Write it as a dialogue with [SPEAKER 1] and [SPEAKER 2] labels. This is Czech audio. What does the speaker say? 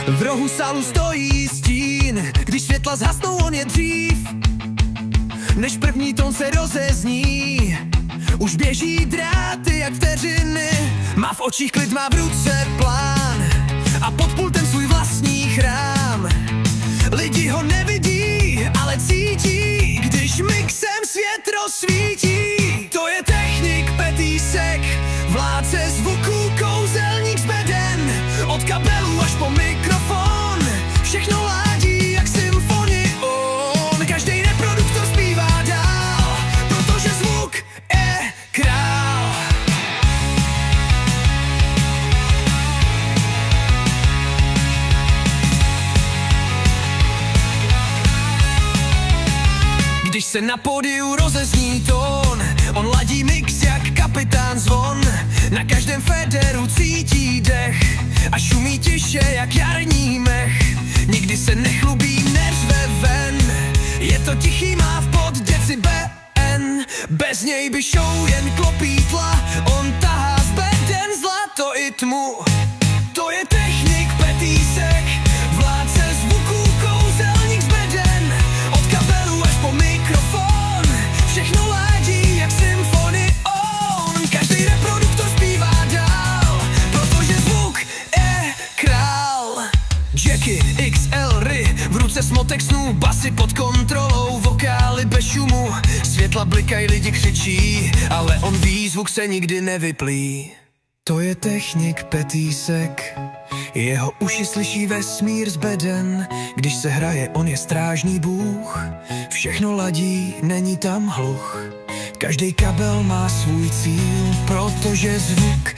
[SPEAKER 1] V rohu sálu stojí stín, když světla zhasnou, on je dřív, než první tón se rozezní. Už běží dráty jak vteřiny, má v očích klid, má v ruce plán a pod pultem svůj vlastní chrám. Lidi ho nevidí, ale cítí, když mixem svět rozsvítí. To je technik Petýsek, vládce zvuku, kouzelník z beden. Od kabelů až po mikrofon, všechno ládí jak symfonion. Každej reproduktor zpívá dál, protože zvuk je král. Když se na pódiu rozezní tón, on ladí mix jak kapitán zvon. Na každém federu cítí dech a šumí tiše jak jarní mech. Nikdy se nechlubí, neřve ven, je to tichý, má v pod decibel. Bez něj by show jen klopítla, on tahá z beden zlato i tmu. To je technik Petýsek, vládce zvuku, kouzelník z beden. Od kabelu až po mikrofon, všechno ládí jak symfonion. Každý reproduktor zpívá dál, protože zvuk je král. Jacky, XL, Ry, v ruce smotek snů, basy pod kontrolou, vokály bez šumu. Světla blikají, lidi křičí, ale on ví, zvuk se nikdy nevyplí. To je technik Petýsek, jeho uši slyší vesmír z beden. Když se hraje, on je strážný bůh, všechno ladí, není tam hluch. Každý kabel má svůj cíl, protože zvuk